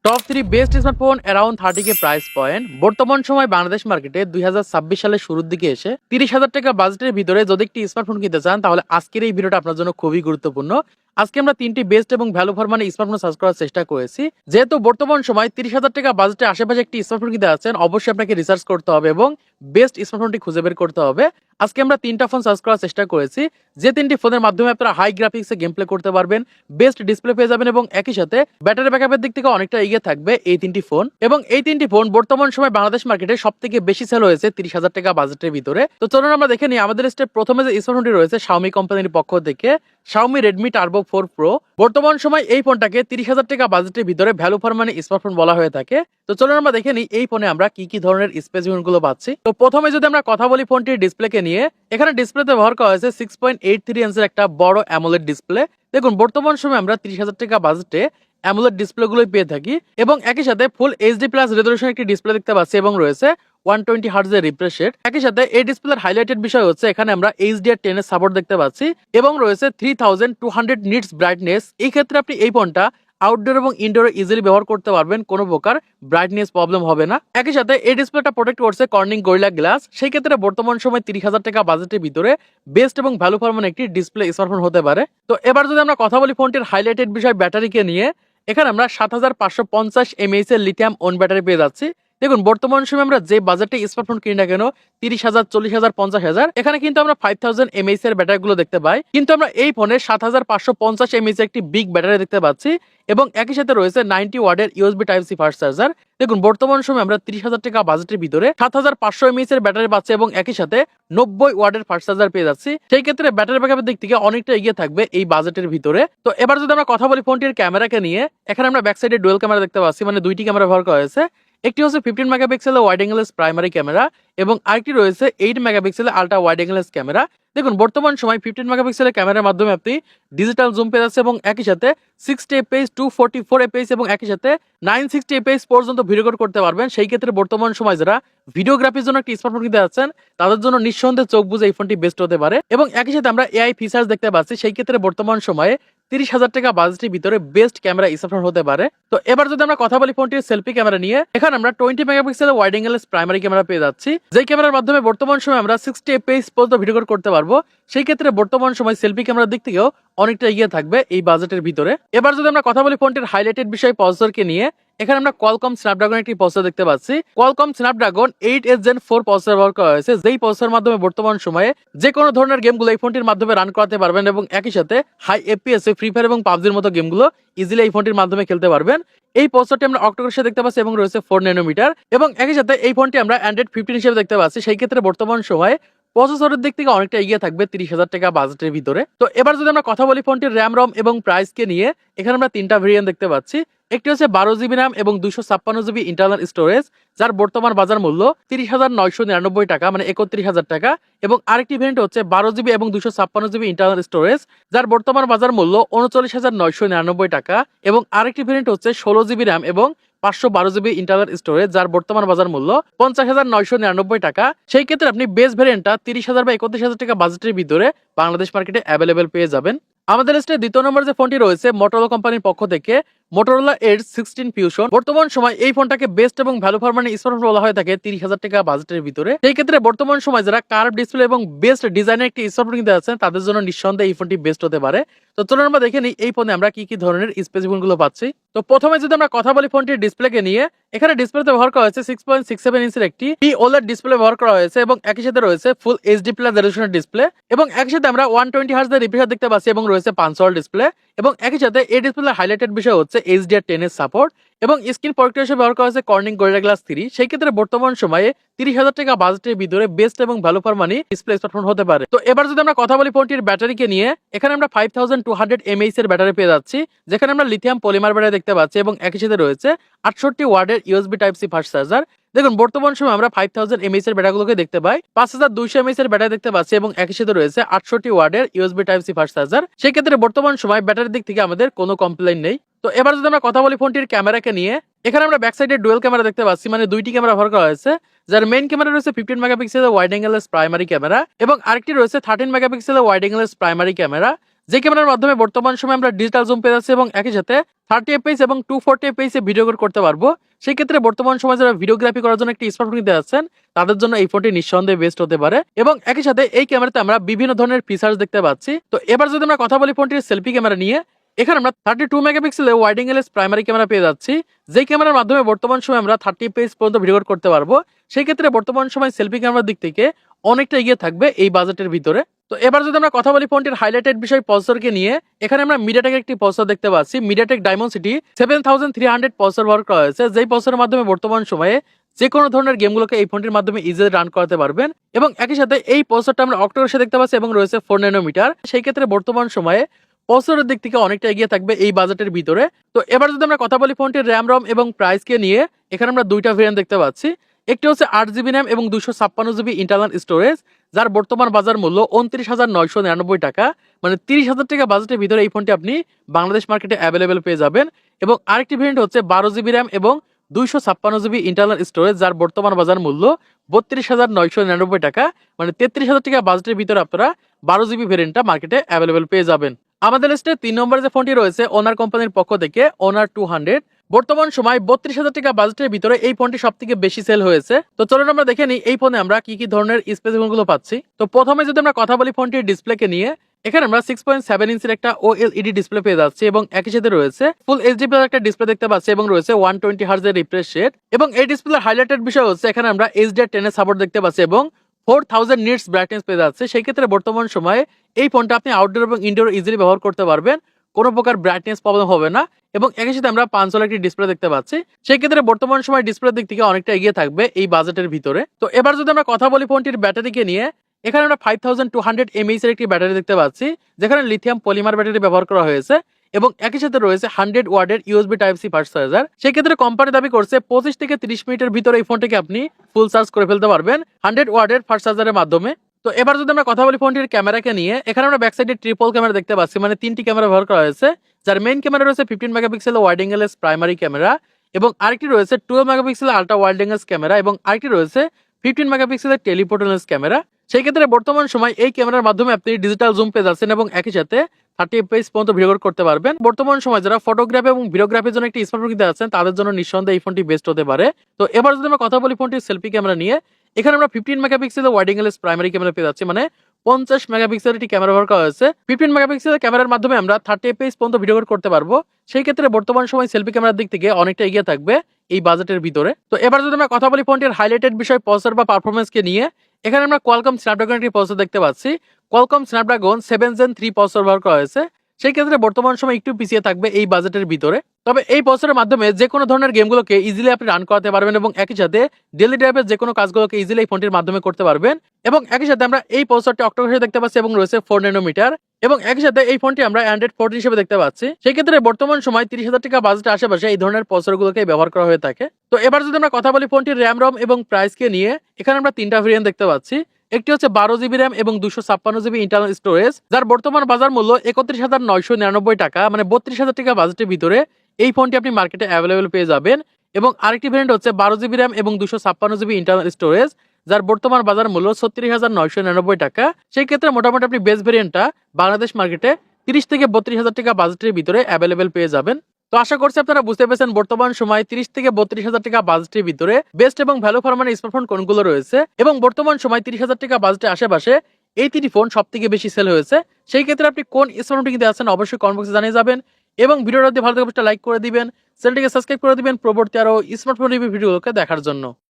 Top 3 best smartphone around 30K price point. বর্তমান সময় বাংলাদেশ মার্কেটে 2026 সালের শুরুর দিকে এসে 30,000 টাকা বাজেটের ভিতরে যদি একটি স্মার্টফোন কিনতে চান তাহলে আজকের এই ভিডিওটা আপনার জন্য খুবই গুরুত্বপূর্ণ। আজকে আমরা 3টি বেস্ট এবং value for money smartphone search করার চেষ্টা করেছি। যেহেতু বর্তমান সময় 30,000 টাকা বাজেটের আশেপাশে একটি স্মার্টফোন কিনতে আছেন, অবশ্যই আপনাকে রিসার্চ করতে হবে এবং বেস্ট স্মার্টফোনটি খুঁজে বের করতে হবে। আজকে আমরা 3টা ফোন সার্চ করার চেষ্টা করেছি, যে 3টি ফোনের মাধ্যমে আপনারা হাই গ্রাফিক্সে গেম প্লে করতে পারবেন, বেস্ট ডিসপ্লে পেয়ে যাবেন এবং একই সাথে ব্যাটারি ব্যাকআপের দিক থেকে অনেকটা এগিয়ে থাকবে এই 3টি ফোন। এবং এই 3টি ফোন বর্তমান সময় বাংলাদেশ মার্কেটে সবথেকে বেশি সেল হয়েছে 30,000 টাকা বাজেটের ভিতরে। তো চলুন আমরা দেখে নিই আমাদের স্টেপ প্রথমে যে স্মার্টফোনটি রয়েছে Xiaomi কোম্পানির পক্ষ থেকে, Xiaomi Redmi Turbo 4 Pro। বর্তমান সময় এই ফোনটাকে 30,000 টাকা বাজেটের ভিতরে ভ্যালু ফর মানি স্মার্টফোন বলা হয়ে থাকে। তো চলুন আমরা দেখে নিই এই ফোনে আমরা কি কি ধরনের স্পেসিফিকেশন গুলো পাচ্ছি। তো প্রথমে যদি আমরা কথা বলি ফোনটির ডিসপ্লেকে নিয়ে, এখানে ডিসপ্লেতে ব্যবহার করা হয়েছে 6.83 ইঞ্চের একটা বড় অ্যামোলেড ডিসপ্লে। দেখুন বর্তমান সময় আমরা 30,000 টাকা বাজেটে অ্যামোলেড ডিসপ্লে গুলোই পেয়ে থাকি এবং একই সাথে ফুল এইচডি প্লাস রেজোলিউশন একটি ডিসপ্লে দেখতে পাচ্ছি এবং রয়েছে 120 হার্টজের রিফ্রেশ রেট। একই সাথে এই ডিসপ্লের হাইলাইটেড বিষয় হচ্ছে এখানে আমরা HDR10 এর সাপোর্ট দেখতে পাচ্ছি এবং রয়েছে 3200 নিটস ব্রাইটনেস। এই ক্ষেত্রে আপনি এই ফোনটা আউটডোর এবং ইনডোরে ইজিলি ব্যবহার করতে পারবেন, কোনো প্রকার ব্রাইটনেস প্রবলেম হবে না। একই সাথে এই ডিসপ্লেটা প্রোটেক্ট করছে কর্নিং গরিলা গ্লাস। সেই ক্ষেত্রে বর্তমান সময় 30,000 টাকা বাজেটের ভিতরে বেস্ট এবং ভ্যালু ফর মানি একটি ডিসপ্লে স্মার্টফোন হতে পারে। তো এবার যদি আমরা কথা বলি ফোনটির হাইলাইটেড বিষয় ব্যাটারিকে নিয়ে, এখানে আমরা 7550 mAh এর লিথিয়াম ওন ব্যাটারি পেয়ে যাচ্ছি। দেখুন বর্তমান সময় আমরা যে বাজেটে স্মার্টফোন কিনি না কেন, 30,000, 40,000, 50,000, এখানে কিন্তু আমরা 5000 mAh এর ব্যাটারি গুলো দেখতে পাই, কিন্তু আমরা এই ফোনে 7550 mAh একটি বিগ ব্যাটারি দেখতে পাচ্ছি এবং একই সাথে রয়েছে 90 ওয়াটের USB type C fast charger. দেখুন বর্তমান সময় আমরা 30,000 টাকা বাজেটের ভিতরে 7500 mAh এর ব্যাটারি পাচ্ছি এবং একই সাথে 90 ওয়াটের ফাস্ট চার্জার পেয়ে যাচ্ছি। সেই ক্ষেত্রে ব্যাটারি ব্যাকআপের দিক থেকে অনেকটা এগিয়ে থাকবে এই বাজেটের ভিতরে। তো এবার যদি আমরা কথা বলি ফোনটির ক্যামেরাকে নিয়ে, এখানে আমরা ব্যাক সাইডে ডুয়াল ক্যামেরা দেখতে পাচ্ছি, মানে দুইটি ক্যামেরা ব্যবহার করা হয়েছে। একটি হচ্ছে 15 মেগাপিক্সেলের ওয়াইড অ্যাঙ্গেলের প্রাইমারি ক্যামেরা এবং আরেকটি রয়েছে 8 মেগাপিক্সেলের আলট্রা ওয়াইড অ্যাঙ্গেলের ক্যামেরা। দেখুন বর্তমান সময় 15 মেগাপিক্সেলের ক্যামেরার মাধ্যমে আপনি ডিজিটাল জুম পেয়ে যাচ্ছে এবং একই সাথে 60 fps, 244 fps এবং একই সাথে 960 fps পর্যন্ত ভিডিও রেকর্ড করতে পারবেন। সেই ক্ষেত্রে বর্তমান সময় যারা ভিডিওগ্রাফির জন্য একটি স্মার্টফোন কিনতে যাচ্ছেন তাদের জন্য নিঃসন্দেহে চোখ বুজে এই ফোনটি বেস্ট হতে পারে। এবং একই সাথে আমরা এআই ফিচার্স দেখতে পাচ্ছি। সেই ক্ষেত্রে বর্তমান সময়ে 30,000 টাকা বাজেটের ভিতরে বেস্ট ক্যামেরা স্মার্টফোন হতে পারে। তো এবার যদি আমরা কথা বলি ফোনটির সেলফি ক্যামেরা নিয়ে, এখানে আমরা 20 মেগাপিক্সেলের ওয়াইড অ্যাঙ্গেলের প্রাইমারি ক্যামেরা পেয়ে যাচ্ছি, যেই ক্যামেরার মাধ্যমে বর্তমান সময় আমরা 60 fps পর্যন্ত ভিডিও রেকর্ড করতে পারবো। সেই ক্ষেত্রে বর্তমান সময় সেলফি ক্যামেরার দিক থেকেও অনেকটা এগিয়ে থাকবে এই বাজেটের ভিতরে। এবার যদি আমরা কথা বলি ফোনটির হাইলাইটেড বিষয় প্রসেসরকে নিয়ে, এখানে আমরা কোয়ালকম স্ন্যাপড্রাগন একটি প্রসেসর দেখতে পাচ্ছি। Qualcomm Snapdragon 8s Gen 4 processor ব্যবহার করা হয়েছে, যেই প্রসেসরের মাধ্যমে বর্তমান সময়ে যে কোনো ধরনের গেমগুলো এই ফোনটির মাধ্যমে রান করাতে পারবেন এবং একই সাথে হাই FPS ফ্রি ফায়ার এবং পাবজির মতো গেমগুলো ইজিলি এই ফোনটির মাধ্যমে খেলতে পারবেন। এই প্রসেসরটি আমরা অক্টোকোরের সাথে দেখতে পাচ্ছি এবং রয়েছে 4 ন্যানোমিটার এবং একই সাথে এই ফোনটি আমরা Android 15 হিসেবে দেখতে পাচ্ছি। সেই ক্ষেত্রে বর্তমান সময়ে প্রসেসরের দিক থেকে অনেকটা এগিয়ে থাকবে 30,000 টাকা বাজেটের ভিতরে। তো এবার যদি আমরা কথা বলি ফোনটির র্যাম রম এবং প্রাইসকে নিয়ে, এখানে আমরা 3টা ভেরিয়েন্ট দেখতে পাচ্ছি। একটি হচ্ছে 12GB র্যাম এবং 256GB ইন্টারনাল স্টোরেজ, যার বর্তমান বাজার মূল্য 30,999 টাকা, মানে 31,000 টাকা। এবং আরেকটি ভেরিয়েন্ট হচ্ছে 12GB এবং 256GB ইন্টারনাল স্টোরেজ, যার বর্তমান বাজার মূল্য 39,999 টাকা। এবং আরেকটি ভেরিয়েন্ট হচ্ছে 16GB র্যাম এবং 512GB ইন্টারনাল স্টোরেজ, যার বর্তমান বাজার মূল্য 50,999 টাকা। সেই ক্ষেত্রে আপনি বেস ভেরিয়েন্টটা 30,000 বা 31,000 টাকা বাজেটের ভিতরে বাংলাদেশ মার্কেটে অ্যাভেলেবেল পেয়ে যাবেন। আমাদের লিস্টে দ্বিতীয় নম্বর যে ফোনটি রয়েছে মোটোরোলা কোম্পানির পক্ষ থেকে মোটোরোলা এডজ 16 ফিউশন। বর্তমান সময় এই ফোনটাকে বেস্ট এবং ভ্যালু ফর মানি স্মার্টফোন বলা হয়ে থাকে 30,000 টাকা বাজেটের ভিতরে। সেই ক্ষেত্রে বর্তমান সময় যারা কার্ভ ডিসপ্লে এবং বেস্ট ডিজাইনের একটি স্মার্টফোন কিনতে যাচ্ছেন তাদের জন্য নিঃসন্দেহে এই ফোনটি বেস্ট হতে পারে। তো চলুন আমরা দেখে নিই এই ফোনে আমরা কি কি ধরনের স্পেসিফিকেশন গুলো পাচ্ছি। তো প্রথমে যদি আমরা কথা বলি ফোনটির ডিসপ্লেকে নিয়ে, এখানে ডিসপ্লেতে ব্যবহার করা হয়েছে 6.67 ইঞ্চের একটি OLED ডিসপ্লে ব্যবহার করা হয়েছে এবং একই সাথে রয়েছে ফুল এইচডি প্লাস রেজোলিউশনের ডিসপ্লে এবং একই সাথে আমরা 120 হার্টজের রিফ্রেশ দেখতে পাচ্ছি এবং রয়েছে 5 ওয়াট ডিসপ্লে এবং একই সাথে এই ডিসপ্লের হাইলাইটেড বিষয় হচ্ছে HDR10 এর সাপোর্ট এবং স্ক্রিন প্রোটেক্টর হিসেবে ব্যবহার করা হয়েছে কর্নিং গরিলা গ্লাস 3। সেই ক্ষেত্রে বর্তমান সময়ে 30,000 টাকা বাজেটের ভিতরে বেস্ট এবং value for money display smartphone হতে পারে। তো এবার যদি আমরা কথা বলি ফোনটির ব্যাটারিকে নিয়ে, এখানে আমরা 5200 mAh এর ব্যাটারি পেয়ে যাচ্ছি, যেখানে আমরা লিথিয়াম পলিমার ব্যাটারি দেখতে পাচ্ছি এবং একই সাথে রয়েছে 68 ওয়াটের USB type C fast charger. দেখুন বর্তমান সময় আমরা 5000 mAh এর ব্যাটারিগুলোকে দেখতে পাই, 5200 mAh এর ব্যাটারি দেখতে পাচ্ছি এবং একই সাথে রয়েছে 68 ওয়াটের USB type C fast charger. সেই ক্ষেত্রে বর্তমান সময় ব্যাটারির দিক থেকে আমাদের কোনো কমপ্লেইন নেই। তো এবার যদি আমরা কথা বলি ফোনটির ক্যামেরাকে নিয়ে, এখানে আমরা ব্যাক সাইডে ডুয়াল ক্যামেরা দেখতে পাচ্ছি, মানে দুইটি ক্যামেরা ব্যবহার করা হয়েছে, যার মেইন ক্যামেরা রয়েছে 15 মেগাপিক্সেলের ওয়াইড অ্যাঙ্গেলের প্রাইমারি ক্যামেরা এবং আরেকটি রয়েছে 13 মেগাপিক্সেলের ওয়াইড অ্যাঙ্গেলের প্রাইমারি ক্যামেরা, যে ক্যামেরার মাধ্যমে বর্তমান সময় আমরা ডিজিটাল জুম পেয়ে যাচ্ছি এবং একই সাথে 30fps এবং 240fps এ ভিডিও রেকর্ড করতে পারবো। সেই ক্ষেত্রে বর্তমান সময় যারা ভিডিওগ্রাফি করার জন্য একটি স্মার্টফোন নিতে যাচ্ছেন তাদের জন্য এই ফোনটি নিঃসন্দেহে বেস্ট হতে পারে। এবং একই সাথে এই ক্যামেরাতে আমরা বিভিন্ন ধরনের ফিচার্স দেখতে পাচ্ছি। তো এবার যদি আমরা কথা বলি ফোনটির সেলফি ক্যামেরা নিয়ে, এখানে আমরা 32 মেগাপিক্সেলে ওয়াইড অ্যাঙ্গেল প্রাইমারি ক্যামেরা পেয়ে যাচ্ছি, যেই ক্যামেরার মাধ্যমে বর্তমান সময় আমরা 30fps পর্যন্ত ভিডিও রেকর্ড করতে পারবো। সেই ক্ষেত্রে বর্তমান সময় সেলফি ক্যামেরার দিক থেকে অনেকটা এগিয়ে থাকবে এই বাজেটের ভিতরে। তো এবার যদি আমরা কথা বলি ফোনটির হাইলাইটেড বিষয় প্রসেসরকে নিয়ে, এখানে আমরা মিডিয়াটেকের একটি প্রসেসর দেখতে পাচ্ছি, মিডিয়াটেক ডায়মন্ডসিটি 7300 প্রসেসর ব্যবহার করা হয়েছে, যেই প্রসেসরের মাধ্যমে বর্তমান সময়ে যে কোনো ধরনের গেমগুলোকে এই ফোনটির মাধ্যমে ইজিলি রান করাতে পারবেন। এবং একই সাথে এই প্রসেসরটা আমরা অক্টোকোরে দেখতে পাচ্ছি এবং রয়েছে 4 ন্যানোমিটার। সেই ক্ষেত্রে বর্তমান সময়ে প্রসেসরের দিক থেকে অনেকটা এগিয়ে থাকবে এই বাজেটের ভিতরে। তো এবার যদি আমরা কথা বলি ফোনটির র্যাম রম এবং প্রাইসকে নিয়ে, এখানে আমরা দুইটা ভেরিয়েন্ট দেখতে পাচ্ছি। একটি হচ্ছে 8GB র্যাম এবং 256GB ইন্টারনাল স্টোরেজ, যার বর্তমান বাজার মূল্য 29,999 টাকা, মানে 30,000 টাকা বাজেটের ভিতরে এই ফোনটি আপনি বাংলাদেশ মার্কেটে অ্যাভেলেবেল পেয়ে যাবেন। এবং আরেকটি ভেরিয়েন্ট হচ্ছে 12GB র্যাম এবং 256GB ইন্টারনাল স্টোরেজ, যার বর্তমান বাজার মূল্য 32,999 টাকা, মানে 33,000 টাকা বাজেটের ভিতরে আপনারা 12GB ভেরিয়েন্টটা মার্কেটে অ্যাভেলেবেল পেয়ে যাবেন। আমাদের লিস্টে 3 নম্বরে যে ফোনটি রয়েছে ওনার কোম্পানির পক্ষ থেকে ওনার 200, বর্তমান সময় 32,000 টাকা বাজেটের ভিতরে এই ফোনটি সব থেকে বেশি সেল হয়েছে। তো চলুন আমরা দেখে নিই এই ফোনে আমরা কি কি ধরনের স্পেসিফিকেশন গুলো পাচ্ছি। তো প্রথমে যদি আমরা কথা বলি ফোনটির ডিসপ্লেকে নিয়ে, এখানে আমরা 6.7 ইঞ্চির একটা OLED ডিসপ্লে পেয়ে যাচ্ছি এবং একই সাথে রয়েছে ফুল এইচডি প্লাস একটা ডিসপ্লে দেখতে পাচ্ছি এবং রয়েছে 120 হার্জ এর রিফ্রেশ রেট। এবং এই ডিসপ্লের হাইলাইটেড বিষয় হচ্ছে এখানে আমরা HDR10 এর সাপোর্ট দেখতে পাচ্ছি এবং 4000 নিটস ব্রাইটনেস পেয়ে যাচ্ছে। সেই ক্ষেত্রে বর্তমান সময়ে এই ফোনটা আপনি আউটডোর এবং ইনডোর ইজিলি ব্যবহার করতে পারবেন, কোনো প্রকার ব্রাইটনেস প্রবলেম হবে না। এবং একই সাথে আমরা 5 ওয়াট একটি ডিসপ্লে দেখতে পাচ্ছি, সেই ক্ষেত্রে বর্তমান সময় ডিসপ্লের দিক থেকে অনেকটা এগিয়ে থাকবে এই বাজেটের ভিতরে। তো এবার যদি আমরা কথা বলি ফোনটির ব্যাটারিকে নিয়ে, এখানে আমরা 5200 mAh এর একটি ব্যাটারি দেখতে পাচ্ছি, যেখানে লিথিয়াম পলিমার ব্যাটারি ব্যবহার করা হয়েছে এবং একই সাথে রয়েছে 100 ওয়াটের USB type C fast charger. সেই ক্ষেত্রে কোম্পানি দাবি করছে 25 থেকে 30 মিনিটের ভিতরে এই ফোনটিকে আপনি ফুল চার্জ করে ফেলতে পারবেন 100 ওয়াটের ফাস্ট চার্জারের মাধ্যমে। তো এবার যদি আমরা কথা বলি ফোনটির ক্যামেরাকে নিয়ে, এখানে আমরা ব্যাক সাইডে ট্রিপল ক্যামেরা দেখতে পাচ্ছি, মানে 3টি ক্যামেরা ব্যবহার করা হয়েছে, যার মেইন ক্যামেরা রয়েছে 15 megapixel wide angle primary camera এবং আরেকটি রয়েছে 12 megapixel ultra wide angle camera এবং আরেকটি রয়েছে 15 মেগাপিক্সেলের টেলিফোটো লেন্স ক্যামেরা। সেই ক্ষেত্রে বর্তমান সময় এই ক্যামেরার মাধ্যমে আপনি ডিজিটাল জুম পেয়ে যাচ্ছেন এবং একই সাথে 30fps পর্যন্ত ভিডিও রেকর্ড করতে পারবেন। বর্তমান সময় যারা ফটোগ্রাফি এবং ভিডিওগ্রাফির জন্য একটি স্মার্টফোন কিনতে যাচ্ছেন তাদের জন্য নিঃসন্দেহে এই ফোনটি বেস্ট হতে পারে। তো এবার যদি আমরা কথা বলি ফোনটির সেলফি ক্যামেরা নিয়ে, এখানে আমরা 15 মেগাপিক্সেলের ওয়াইড অ্যাঙ্গেল প্রাইমারি ক্যামেরা পেয়ে যাচ্ছি, মানে 50 মেগাপিক্সেলের একটি ক্যামেরা ব্যবহার করা হয়েছে। 15 মেগাপিক্সেলের ক্যামেরার মাধ্যমে আমরা 30fps পর্যন্ত ভিডিও রেকর্ড করতে পারবো। সেই ক্ষেত্রে বর্তমান সময় সেলফি ক্যামেরার দিক থেকে অনেকটা এগিয়ে থাকবে এই বাজেটের ভিতরে। তো এবার যদি আমরা কথা বলি ফোনটির হাইলাইটেড বিষয় প্রসেসর বা পারফরমেন্সকে নিয়ে, এখানে আমরা কোয়ালকম স্ন্যাপড্রাগন একটি প্রসেসর দেখতে পাচ্ছি। কোয়ালকম স্ন্যাপড্রাগন 7 Gen 3 প্রসেসর ব্যবহার করা হয়েছে। সেই ক্ষেত্রে বর্তমান সময় একটু পিছিয়ে থাকবে এই বাজেটের ভিতরে, তবে এই প্রসেসরের মাধ্যমে যে কোনো ধরনের গেমগুলোকে ইজিলি আপনি রান করাতে পারবেন এবং একই সাথে ডেইলি ড্রাইভের যে কোনো কাজগুলোকে ইজিলি এই ফোনটির মাধ্যমে করতে পারবেন। এবং একই সাথে আমরা এই প্রসেসরটি অক্টোকোরে দেখতে পাচ্ছি এবং রয়েছে 4 ন্যানোমিটার এবং একই সাথে এই ফোনটি আমরা অ্যান্ড্রয়েড 14 হিসেবে দেখতে পাচ্ছি। সেই ক্ষেত্রে বর্তমান সময় 30,000 টাকা বাজেটের আশেপাশে এই ধরনের প্রসেসরগুলোকে ব্যবহার করা হয়ে থাকে। তো এবার যদি আমরা কথা বলি ফোনটির র্যাম রম এবং প্রাইসকে নিয়ে, এখানে আমরা 3টা ভেরিয়েন্ট দেখতে পাচ্ছি। একটি হচ্ছে 12GB র্যাম এবং 256GB ইন্টারনাল স্টোরেজ, যার বর্তমান বাজার মূল্য 31,999 টাকা, মানে 32,000 টাকা বাজেটের ভিতরে এই ফোনটি আপনি মার্কেটে অ্যাভেলেবেল পেয়ে যাবেন। এবং আরেকটি ভেরিয়েন্ট হচ্ছে 12GB র্যাম এবং 256GB ইন্টারনাল স্টোরেজ, যার বর্তমান বাজার মূল্য 36,999 টাকা। সেই ক্ষেত্রে মোটামুটি আপনি বেস ভেরিয়েন্টটা বাংলাদেশ মার্কেটে 30 থেকে 32,000 টাকা বাজেটের ভিতরে অ্যাভেলেবেল পেয়ে যাবেন। তো আশা করছি আপনারা বুঝতে পেরেছেন বর্তমান সময় 30 থেকে 32,000 টাকা বাজেটের ভিতরে বেস্ট এবং ভ্যালু ফর মানি স্মার্টফোন কোনগুলো রয়েছে এবং বর্তমান সময় 30,000 টাকা বাজেটের আশেপাশে এই 3টি ফোন সব থেকে বেশি সেল হয়েছে। সেই ক্ষেত্রে আপনি কোন স্মার্টফোনটি কিনতে যাচ্ছেন অবশ্যই কমেন্ট বক্সে জানিয়ে যাবেন এবং ভিডিওটা যদি ভালো লাগে লাইক করে দিবেন, চ্যানেলটিকে সাবস্ক্রাইব করে দিবেন পরবর্তী আরো স্মার্টফোন রিভিউ ভিডিওগুলোকে দেখার জন্য।